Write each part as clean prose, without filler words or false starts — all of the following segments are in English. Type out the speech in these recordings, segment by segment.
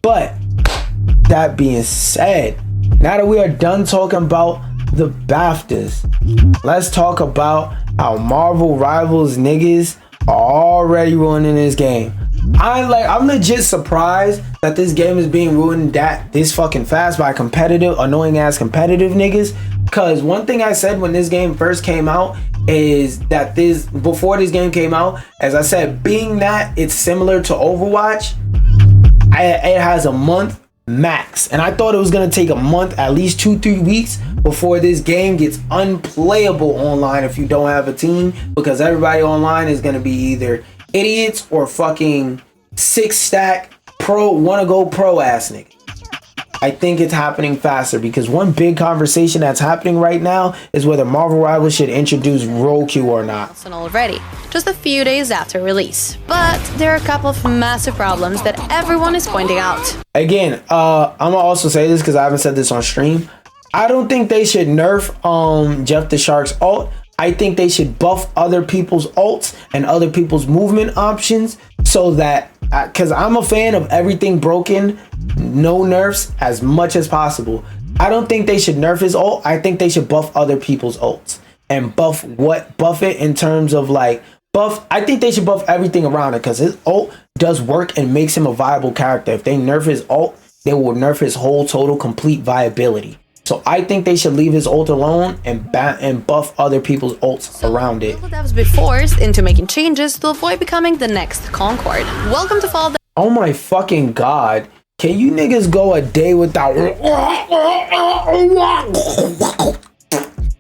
But that being said, now that we are done talking about the BAFTAs, let's talk about how Marvel Rivals niggas are already ruining this game. I'm legit surprised that this game is being ruined this fucking fast by annoying ass competitive niggas. Cause one thing I said when this game first came out is that before this game came out, as I said, being that it's similar to Overwatch, it has a month max, and I thought it was gonna take a month, at least 2-3 weeks before this game gets unplayable online if you don't have a team, because everybody online is gonna be either idiots or fucking 6-stack wanna go pro ass nigga. I think it's happening faster because one big conversation that's happening right now is whether Marvel Rivals should introduce role queue or not. Already, just a few days after release. But there are a couple of massive problems that everyone is pointing out. Again, I'm gonna also say this because I haven't said this on stream. I don't think they should nerf Jeff the Shark's ult. I think they should buff other people's ults and other people's movement options so that, because I'm a fan of everything broken, no nerfs as much as possible. I don't think they should nerf his ult. I think they should buff other people's ults and buff it in terms of like I think they should buff everything around it because his ult does work and makes him a viable character. If they nerf his ult, they will nerf his whole total complete viability. So I think they should leave his ult alone and buff other people's ults around it. Devs be forced into making changes to avoid becoming the next Concord. Welcome to Fall. Oh my fucking god. Can you niggas go a day without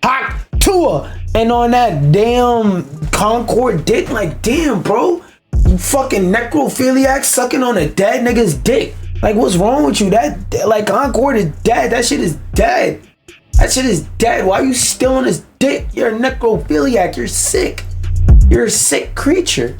hot Tua and on that damn Concord dick? Like, damn, bro. You fucking necrophiliac sucking on a dead nigga's dick. Like, what's wrong with you? Like, Concord is dead. That shit is dead. That shit is dead. Why are you still on his dick? You're a necrophiliac. You're sick. You're a sick creature.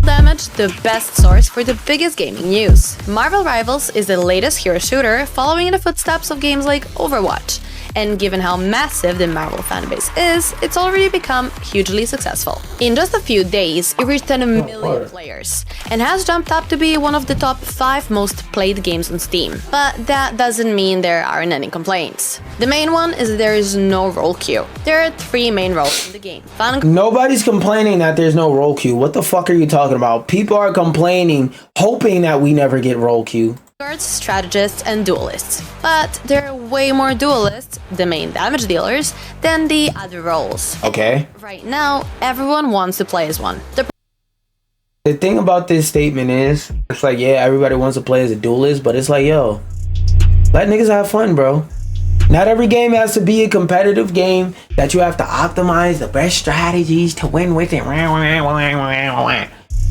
Damage, the best source for the biggest gaming news. Marvel Rivals is the latest hero shooter following in the footsteps of games like Overwatch. And given how massive the Marvel fanbase is, it's already become hugely successful. In just a few days, it reached 10 million players and has jumped up to be one of the top 5 most played games on Steam. But that doesn't mean there aren't any complaints. The main one is there is no role queue. There are 3 main roles in the game. Nobody's complaining that there's no role queue. What the fuck are you talking about? People are complaining, hoping that we never get role queue. Guards, strategists, and duelists. But there are way more duelists, the main damage dealers, than the other roles. Okay. Right now, everyone wants to play as one. The thing about this statement is, it's like, yeah, everybody wants to play as a duelist, but it's like, yo, let niggas have fun, bro. Not every game has to be a competitive game that you have to optimize the best strategies to win with it.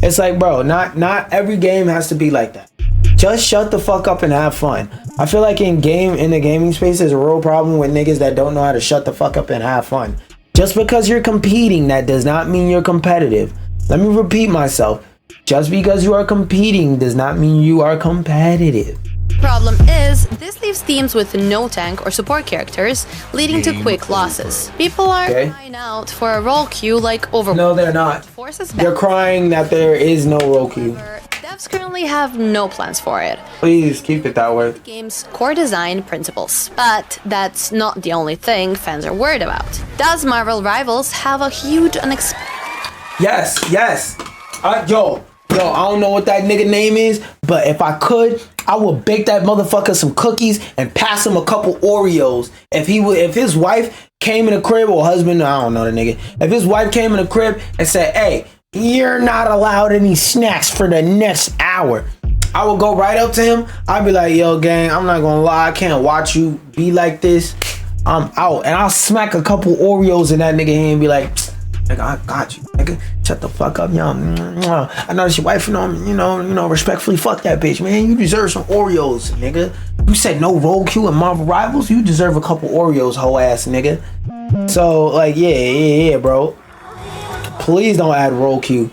It's like, bro, not every game has to be like that. Just shut the fuck up and have fun. I feel like in the gaming space, there's a real problem with niggas that don't know how to shut the fuck up and have fun. Just because you're competing, that does not mean you're competitive. Let me repeat myself. Just because you are competing does not mean you are competitive. Problem is, this leaves teams with no tank or support characters, leading to quick losses. People are crying out for a role queue like Overwatch. No, they're not. They're crying that there is no role queue. Devs currently have no plans for it. Please keep it that way. The game's core design principles. But that's not the only thing fans are worried about. Does Marvel Rivals have a huge unexpected... Yes. Yo, I don't know what that nigga name is, but if I could, I would bake that motherfucker some cookies and pass him a couple Oreos. If his wife came in the crib, or husband, I don't know the nigga. If his wife came in the crib and said, hey, you're not allowed any snacks for the next hour, I would go right up to him. I'd be like, yo, gang, I'm not gonna lie, I can't watch you be like this. I'm out. And I'll smack a couple Oreos in that nigga hand and be like, nigga, I got you, nigga. Shut the fuck up, yo. I know it's your wife, you know, respectfully, fuck that bitch, man. You deserve some Oreos, nigga. You said no role queue in Marvel Rivals, you deserve a couple Oreos, hoe ass nigga. So, like, yeah, bro. Please don't add role queue.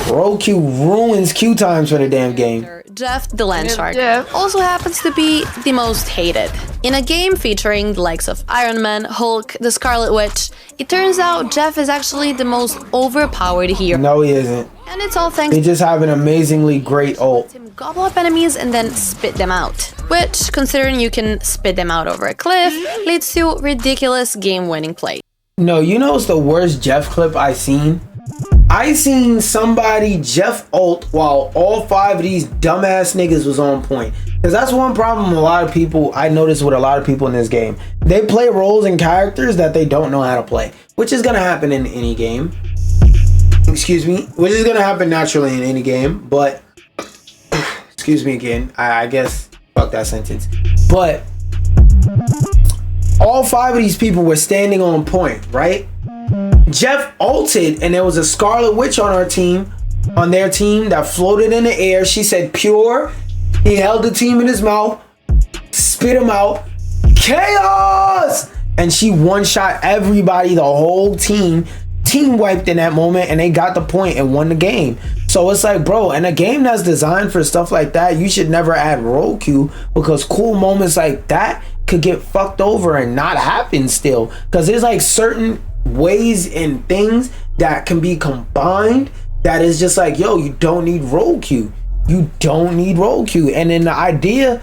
Role queue ruins queue times for the damn game. Jeff the Land Shark also happens to be the most hated. In a game featuring the likes of Iron Man, Hulk, the Scarlet Witch, it turns out Jeff is actually the most overpowered hero. No, he isn't. And it's all thanks He just have an amazingly great ult. him gobble up enemies and then spit them out. Which, considering you can spit them out over a cliff, leads to ridiculous game-winning play. No, you know what's the worst Jeff clip I seen? I seen somebody Jeff ult while all 5 of these dumbass niggas was on point. Because that's one problem a lot of people, I noticed with a lot of people in this game. They play roles and characters that they don't know how to play. Which is going to happen in any game. Excuse me. Which is going to happen naturally in any game. But, excuse me again. I guess, fuck that sentence. But, all 5 of these people were standing on point, right? Jeff ulted and there was a Scarlet Witch on their team that floated in the air. She said pure. He held the team in his mouth, spit him out. Chaos! And she one-shot everybody, the whole team. Team wiped in that moment and they got the point and won the game. So it's like, bro, in a game that's designed for stuff like that, you should never add role queue, because cool moments like that could get fucked over and not happen still. Because there's like certain ways and things that can be combined that is just like, yo, you don't need role queue. You don't need role queue. And then the idea,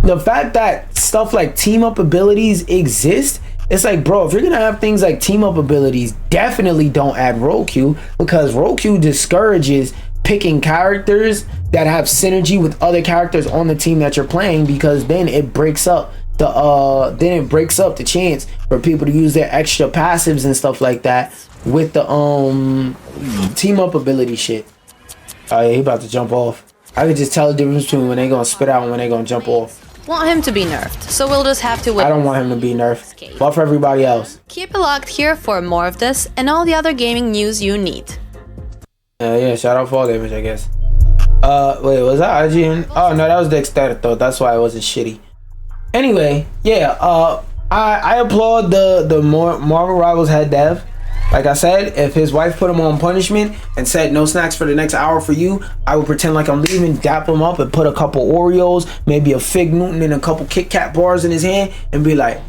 the fact that stuff like team up abilities exist, it's like, bro, if you're gonna have things like team up abilities, definitely don't add role queue, because role queue discourages picking characters that have synergy with other characters on the team that you're playing, because then it breaks up the chance for people to use their extra passives and stuff like that with the team up ability shit. Oh yeah, he about to jump off. I could just tell the difference between when they gonna spit out and when they gonna jump off. Want him to be nerfed, so we'll just have to wait. I don't want him to be nerfed. Buff everybody else. Keep it locked here for more of this and all the other gaming news you need. Yeah, shout out Fall Damage, I guess. Wait, was that IGN? Oh no, that was Dexter though. That's why it wasn't shitty. Anyway, yeah, I applaud the Marvel Rivals head dev. Like I said, if his wife put him on punishment and said no snacks for the next hour for you, I would pretend like I'm leaving, dap him up and put a couple Oreos, maybe a Fig Newton and a couple Kit Kat bars in his hand and be like,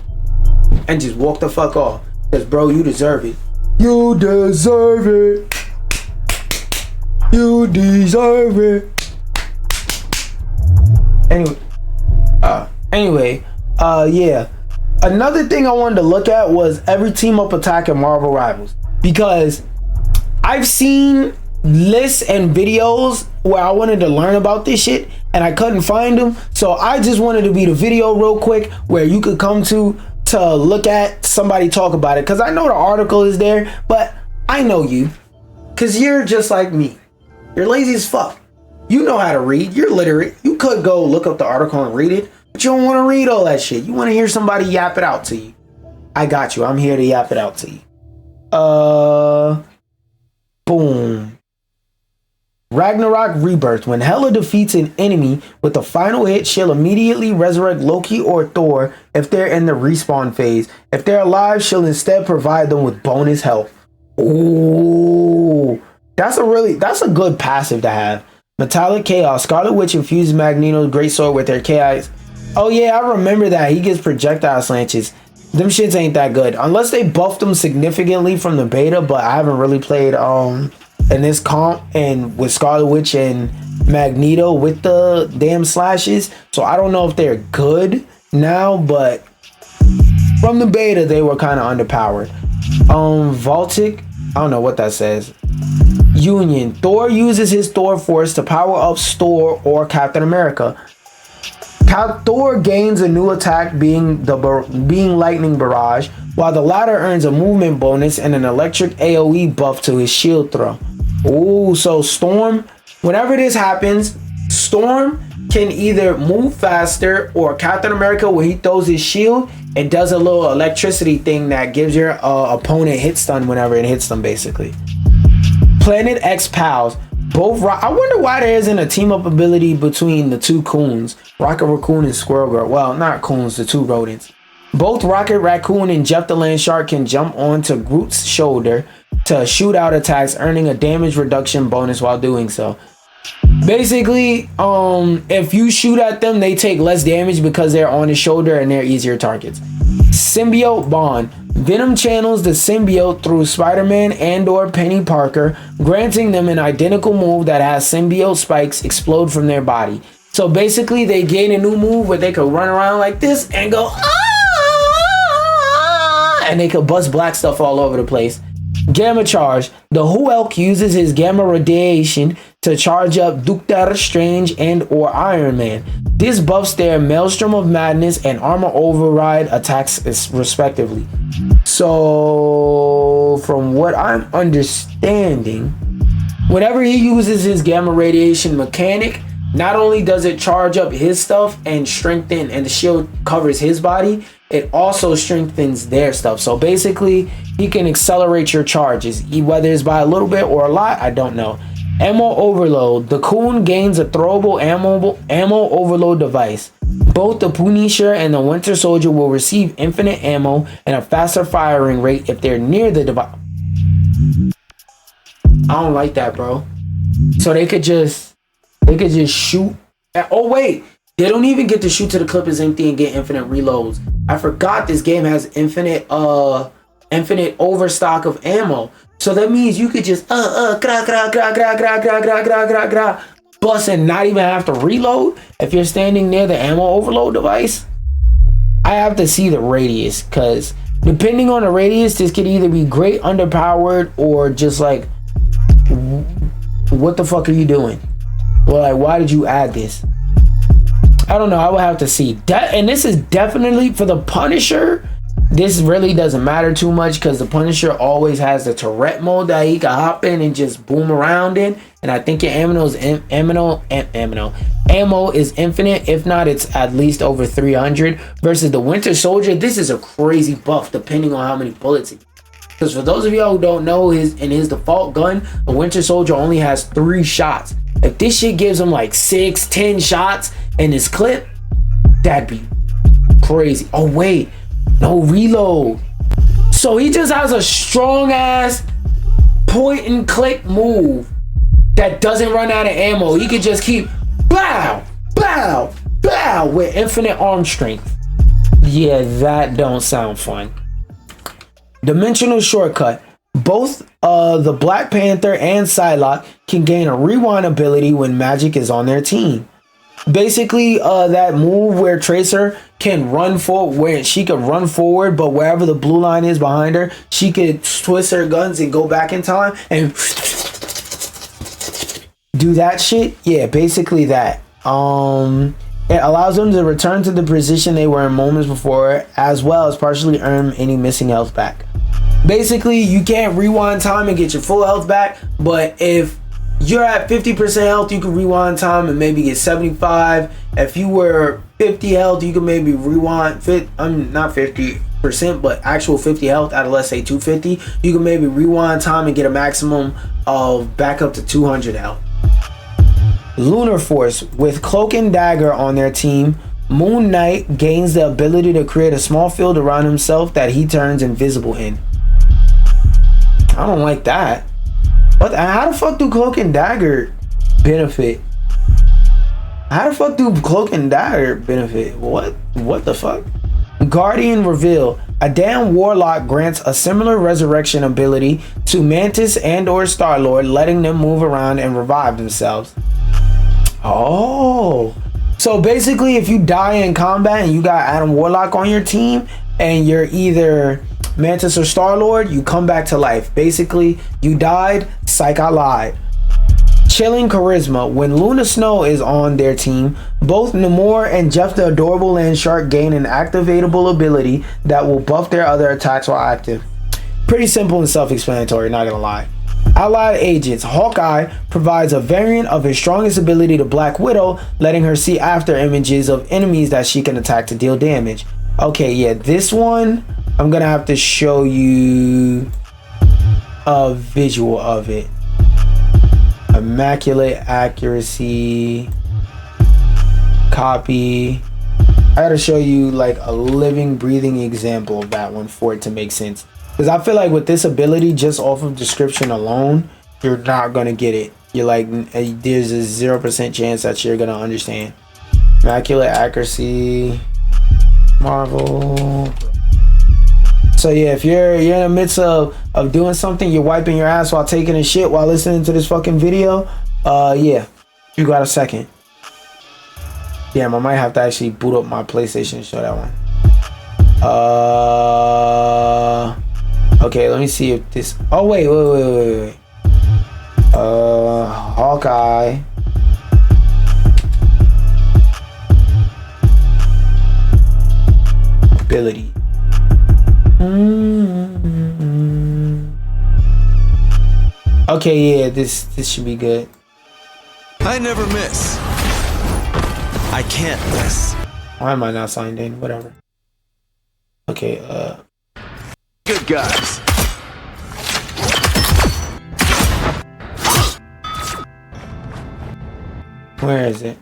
and just walk the fuck off. Because bro, you deserve it. You deserve it. You deserve it. Anyway, yeah. Another thing I wanted to look at was every team up attack in Marvel Rivals, because I've seen lists and videos where I wanted to learn about this shit and I couldn't find them. So I just wanted to be the video real quick where you could come to look at somebody talk about it, because I know the article is there, but I know you, because you're just like me. You're lazy as fuck. You know how to read. You're literate. You could go look up the article and read it, but you don't want to read all that shit. You want to hear somebody yap it out to you. I got you. I'm here to yap it out to you. Boom. Ragnarok Rebirth. When Hela defeats an enemy with the final hit, she'll immediately resurrect Loki or Thor if they're in the respawn phase. If they're alive, she'll instead provide them with bonus health. Ooh. That's a good passive to have. Metallic Chaos. Scarlet Witch infuses Magneto's great sword with her chaos. Oh yeah, I remember that. He gets projectile slanches. Them shits ain't that good unless they buffed them significantly from the beta, but I haven't really played in this comp and with Scarlet Witch and Magneto with the damn slashes, so I don't know if they're good now, but from the beta they were kind of underpowered. Voltic, I don't know what that says. Union. Thor uses his Thor Force to power up Storm or Captain America. Thor gains a new attack, being Lightning Barrage, while the latter earns a movement bonus and an electric AoE buff to his shield throw. Ooh, so Storm, whenever this happens, Storm can either move faster, or Captain America, when he throws his shield, it does a little electricity thing that gives your opponent hit stun whenever it hits them, basically. Planet X Pals. I wonder why there isn't a team up ability between the two coons, Rocket Raccoon and Squirrel Girl. Well, not coons, the two rodents. Both Rocket Raccoon and Jeff the Land Shark can jump onto Groot's shoulder to shoot out attacks, earning a damage reduction bonus while doing so. Basically, if you shoot at them, they take less damage because they're on his shoulder and they're easier targets. Symbiote bond. Venom channels the symbiote through Spider-Man and or Penny Parker, granting them an identical move that has symbiote spikes explode from their body. So basically, they gain a new move where they could run around like this and go, ah! And they could bust black stuff all over the place. Gamma charge. The Hulk uses his gamma radiation to charge up Doctor Strange and or Iron Man. This buffs their Maelstrom of Madness and Armor Override attacks respectively. So from what I'm understanding, whenever he uses his gamma radiation mechanic, not only does it charge up his stuff and strengthen, and the shield covers his body, it also strengthens their stuff. So basically, he can accelerate your charges, whether it's by a little bit or a lot, I don't know. Ammo overload. The Coon gains a throwable ammo overload device. Both the Punisher and the Winter Soldier will receive infinite ammo and a faster firing rate if they're near the device. I don't like that, bro. So they could just shoot. Oh wait, they don't even get to shoot to the clip is empty and get infinite reloads. I forgot this game has infinite overstock of ammo. So that means you could just bust and not even have to reload if you're standing near the ammo overload device. I have to see the radius, because depending on the radius, this could either be great underpowered or just like, what the fuck are you doing? Well, like, why did you add this? I don't know. I would have to see that. And this is definitely for the Punisher. This really doesn't matter too much because the Punisher always has the Tourette mode that he can hop in and just boom around in. And I think your ammo is infinite. If not, it's at least over 300. Versus the Winter Soldier, this is a crazy buff depending on how many bullets it. Because for those of y'all who don't know, his default gun, the Winter Soldier only has 3 shots. If this shit gives him like 6-10 shots in his clip, that'd be crazy. Oh wait, no reload. So he just has a strong ass point and click move that doesn't run out of ammo. He could just keep bow, bow, bow with infinite arm strength. Yeah, that don't sound fun. Dimensional shortcut. Both the Black Panther and Psylocke can gain a rewind ability when magic is on their team. Basically, that move where Tracer can run forward, where she could run forward, but wherever the blue line is behind her, she could twist her guns and go back in time and do that shit. Yeah, basically that. It allows them to return to the position they were in moments before, as well as partially earn any missing health back. Basically, you can't rewind time and get your full health back, but if you're at 50% health, you can rewind time and maybe get 75. If you were 50 health, you can maybe rewind not 50%, but actual 50 health out of, let's say, 250. You can maybe rewind time and get a maximum of back up to 200 health. Lunar Force. With Cloak and Dagger on their team, Moon Knight gains the ability to create a small field around himself that he turns invisible in. I don't like that. But how the fuck do Cloak and Dagger benefit? How the fuck do Cloak and Dagger benefit? What the fuck? Guardian Reveal. A damn Warlock grants a similar resurrection ability to Mantis and or Star-Lord, letting them move around and revive themselves. Oh. So basically, if you die in combat and you got Adam Warlock on your team and you're either Mantis or Star-Lord, you come back to life. Basically, you died, psych, I lied. Chilling Charisma. When Luna Snow is on their team, both Namor and Jeff the Adorable Land Shark gain an activatable ability that will buff their other attacks while active. Pretty simple and self-explanatory, not gonna lie. Allied agents. Hawkeye provides a variant of his strongest ability to Black Widow, letting her see after images of enemies that she can attack to deal damage. Okay, yeah, this one I'm gonna have to show you a visual of it. Immaculate accuracy. Copy. I gotta show you like a living, breathing example of that one for it to make sense. Because I feel like with this ability, just off of description alone, you're not gonna get it. you're like, there's a 0% chance that you're gonna understand. Immaculate accuracy, Marvel. So yeah, if you're in the midst of doing something, you're wiping your ass while taking a shit while listening to this fucking video, yeah, you got a second. Damn, I might have to actually boot up my PlayStation to show that one. Okay, let me see if this. Oh wait. Hawkeye. Ability. Okay, yeah, this should be good. I never miss. I can't miss. Why am I not signed in? Whatever. Okay, Good guys. where is it?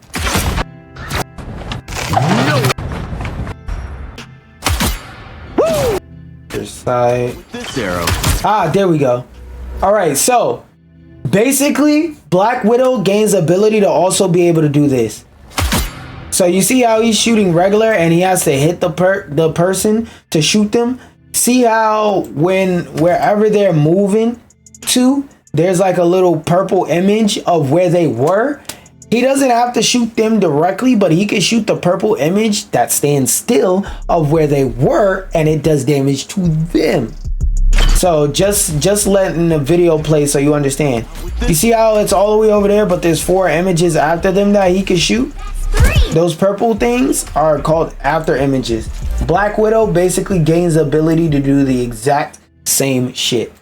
No. Your side. This arrow. Ah, there we go. All right, so basically, Black Widow gains ability to also be able to do this. So you see how he's shooting regular and he has to hit the person to shoot them? See how wherever they're moving to, there's like a little purple image of where they were? He doesn't have to shoot them directly, but he can shoot the purple image that stands still of where they were, and it does damage to them. So just letting the video play so you understand. You see how it's all the way over there, but there's 4 images after them that he can shoot? Those purple things are called after images. Black Widow basically gains the ability to do the exact same shit.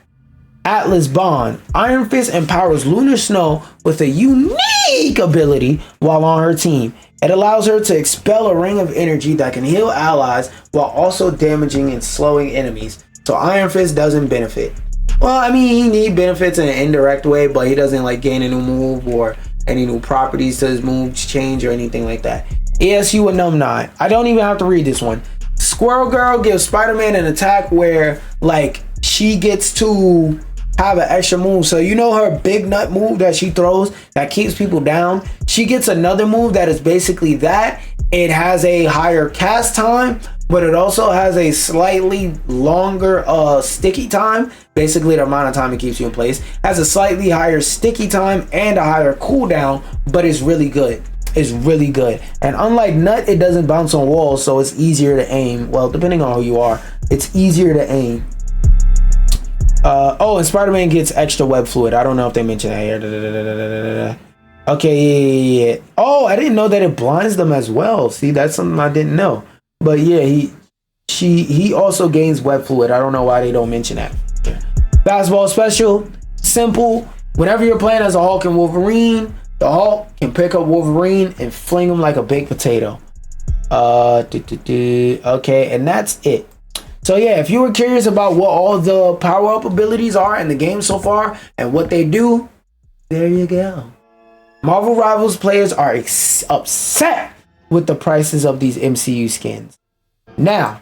Atlas Bond. Iron Fist empowers Lunar Snow with a unique ability while on her team. It allows her to expel a ring of energy that can heal allies while also damaging and slowing enemies. So Iron Fist doesn't benefit. Well, I mean, he need benefits in an indirect way, but he doesn't like gain a new move or any new properties to his moves change or anything like that. ESU and Num 9. I don't even have to read this one. Squirrel Girl gives Spider-Man an attack where like she gets to have an extra move. So you know her big nut move that she throws that keeps people down? She gets another move that is basically that. It has a higher cast time, but it also has a slightly longer sticky time. Basically the amount of time it keeps you in place. Has a slightly higher sticky time and a higher cooldown, but it's really good. It's really good. And unlike Nut, it doesn't bounce on walls, so it's easier to aim. Well, depending on who you are, it's easier to aim. Oh, and Spider-Man gets extra web fluid. I don't know if they mentioned that here. Okay, yeah. Oh, I didn't know that it blinds them as well. See, that's something I didn't know. But yeah, he also gains web fluid. I don't know why they don't mention that. Basketball special, simple. Whenever you're playing as a Hulk and Wolverine, the Hulk can pick up Wolverine and fling him like a baked potato. Okay, and that's it. So yeah, if you were curious about what all the power-up abilities are in the game so far and what they do, there you go. Marvel Rivals players are upset with the prices of these MCU skins. Now,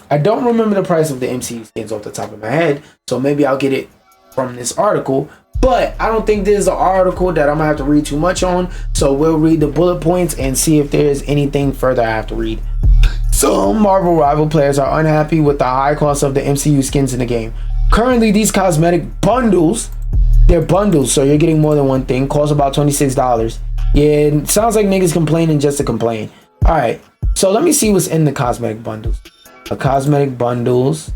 I don't remember the price of the MCU skins off the top of my head, so maybe I'll get it from this article. But I don't think this is an article that I'm gonna have to read too much on, so we'll read the bullet points and see if there's anything further I have to read. Some Marvel Rival players are unhappy with the high cost of the MCU skins in the game. Currently, these cosmetic bundles, they're bundles, so you're getting more than one thing, cost about $26. Yeah, it sounds like niggas complaining just to complain. Alright, so let me see what's in the cosmetic bundles. The cosmetic bundles.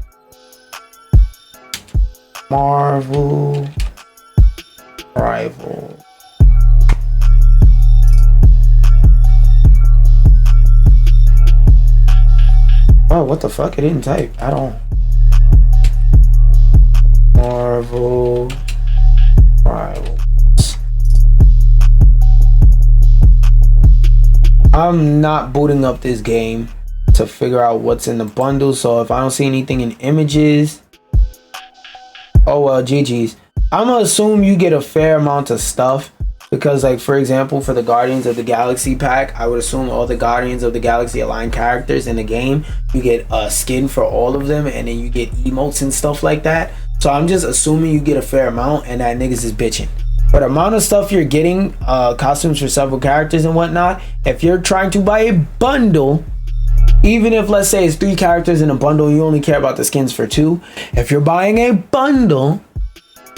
Marvel Rival. Oh, what the fuck? It didn't type at all. Marvel Rivals. I'm not booting up this game to figure out what's in the bundle, so if I don't see anything in images, oh well, GG's. I'm gonna assume you get a fair amount of stuff because, like, for example, for the Guardians of the Galaxy pack, I would assume all the Guardians of the Galaxy aligned characters in the game, you get a skin for all of them, and then you get emotes and stuff like that. So I'm just assuming you get a fair amount and that niggas is bitching. For the amount of stuff you're getting, costumes for several characters and whatnot, if you're trying to buy a bundle, even if let's say it's 3 characters in a bundle, you only care about the skins for 2. If you're buying a bundle,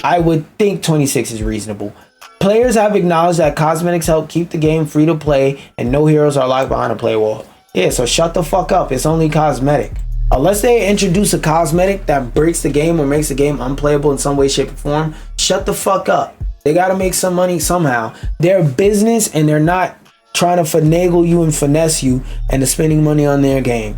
I would think 26 is reasonable. Players have acknowledged that cosmetics help keep the game free to play and no heroes are locked behind a play wall. Yeah, so shut the fuck up. It's only cosmetic. Unless they introduce a cosmetic that breaks the game or makes the game unplayable in some way, shape, or form, shut the fuck up. They gotta make some money somehow. They're a business and they're not trying to finagle you and finesse you into spending money on their game.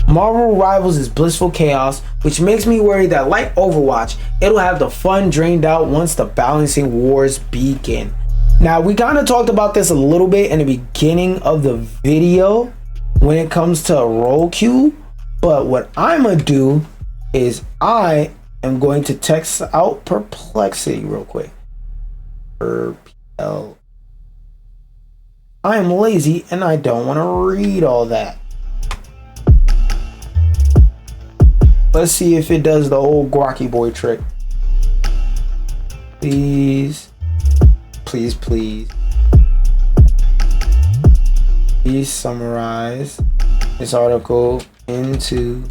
Marvel Rivals is blissful chaos, which makes me worry that like Overwatch, it'll have the fun drained out once the balancing wars begin. Now, we kind of talked about this a little bit in the beginning of the video when it comes to role queue, but what I'm gonna do is I am going to text out Perplexity real quick. I am lazy and I don't want to read all that. Let's see if it does the old Guacky Boy trick. Please. Please, please. Please summarize this article into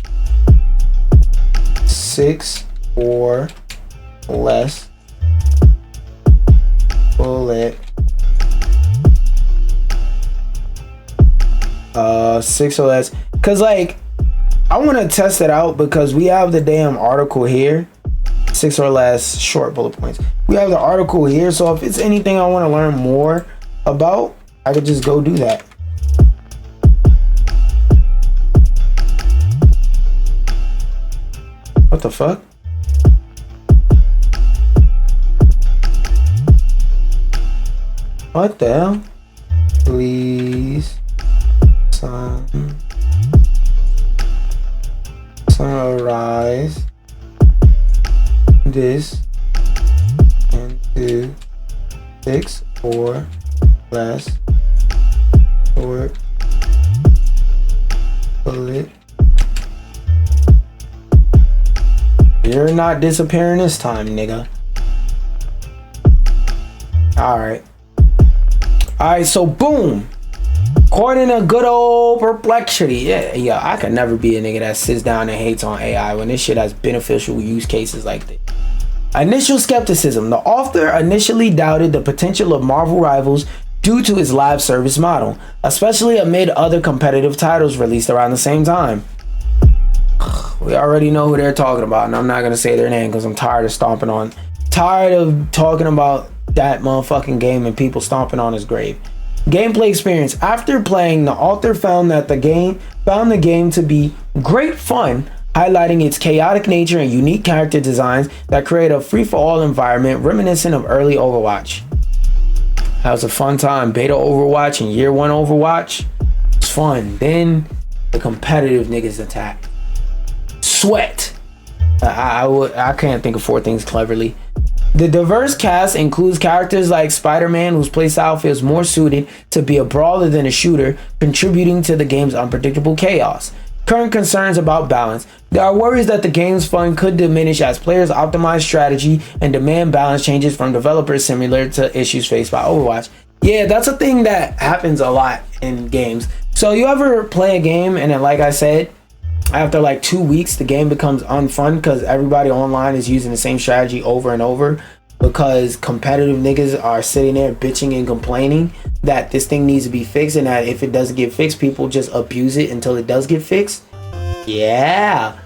6 or less bullet 6 or less, because like I want to test it out because we have the damn article here. 6 or less short bullet points. We have the article here, so if it's anything I want to learn more about, I could just go do that. What the fuck? What the hell? Please summarize this into 6 or less short bullet. You're not disappearing this time, nigga. Alright, so boom. According to good old Perplexity, yeah, I could never be a nigga that sits down and hates on AI when this shit has beneficial use cases like this. Initial skepticism. The author initially doubted the potential of Marvel Rivals due to its live service model, especially amid other competitive titles released around the same time. We already know who they're talking about, and I'm not gonna say their name because I'm tired of tired of talking about that motherfucking game and people stomping on his grave. Gameplay experience. After playing, the author found the game to be great fun, highlighting its chaotic nature and unique character designs that create a free-for-all environment reminiscent of early Overwatch. That was a fun time. Beta Overwatch and year 1 Overwatch. It's fun. Then the competitive niggas attack. Sweat. I can't think of 4 things cleverly. The diverse cast includes characters like Spider-Man, whose playstyle feels more suited to be a brawler than a shooter, contributing to the game's unpredictable chaos. Current concerns about balance. There are worries that the game's fun could diminish as players optimize strategy and demand balance changes from developers, similar to issues faced by Overwatch. Yeah, that's a thing that happens a lot in games. So you ever play a game and then, like I said, after like 2 weeks the game becomes unfun because everybody online is using the same strategy over and over because competitive niggas are sitting there bitching and complaining that this thing needs to be fixed, and that if it doesn't get fixed, people just abuse it until it does get fixed? Yeah,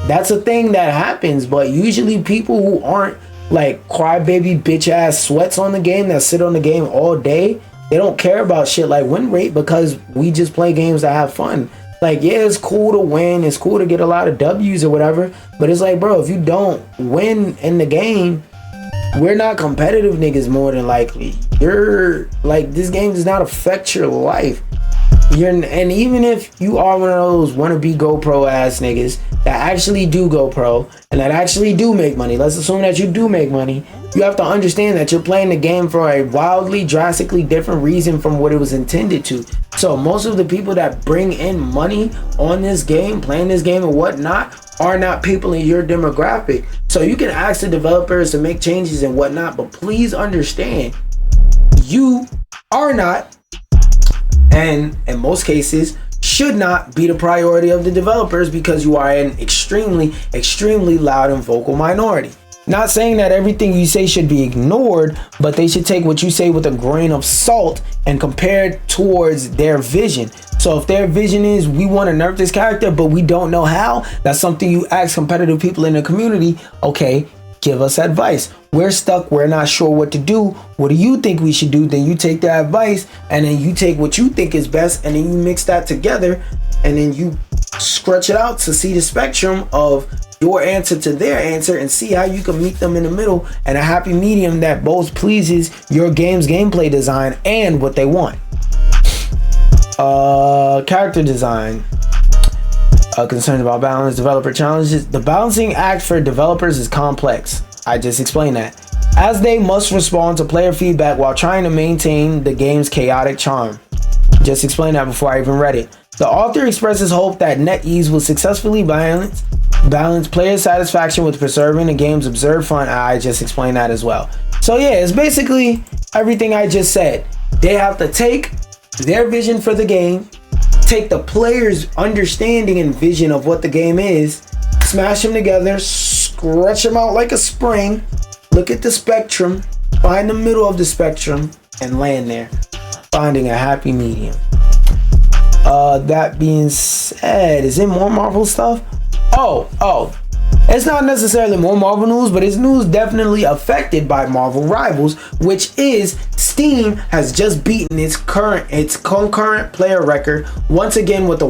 that's a thing that happens. But usually people who aren't like crybaby bitch ass sweats on the game that sit on the game all day, they don't care about shit like win rate because we just play games that have fun. Like, yeah, it's cool to win, it's cool to get a lot of W's or whatever, but it's like, bro, if you don't win in the game, we're not competitive niggas more than likely. You're like, this game does not affect your life. And even if you are one of those wannabe GoPro ass niggas that actually do GoPro and that actually do make money, let's assume that you do make money, you have to understand that you're playing the game for a wildly, drastically different reason from what it was intended to. So most of the people that bring in money on this game, playing this game and whatnot, are not people in your demographic. So you can ask the developers to make changes and whatnot, but please understand, you are not, and in most cases should not be, the priority of the developers, because you are an extremely loud and vocal minority. Not saying that everything you say should be ignored, but they should take what you say with a grain of salt and compare it towards their vision. So if their vision is, we want to nerf this character but we don't know how, that's something you ask competitive people in the community. Okay, give us advice. We're stuck, we're not sure what to do. What do you think we should do? Then you take their advice, and then you take what you think is best, and then you mix that together, and then you stretch it out to see the spectrum of your answer to their answer, and see how you can meet them in the middle and a happy medium that both pleases your game's gameplay design and what they want. Character design. Concerns about balance, developer challenges. The balancing act for developers is complex. I just explained that, as they must respond to player feedback while trying to maintain the game's chaotic charm. Just explained that before I even read it. The author expresses hope that NetEase will successfully balance player satisfaction with preserving the game's absurd fun. I just explained that as well. So yeah, it's basically everything I just said. They have to take their vision for the game, take the player's understanding and vision of what the game is, smash them together, stretch them out like a spring, look at the spectrum, find the middle of the spectrum, and land there, finding a happy medium. That being said, is it more Marvel stuff? Oh, it's not necessarily more Marvel news, but it's news definitely affected by Marvel Rivals, which is Steam has just beaten its concurrent player record once again with a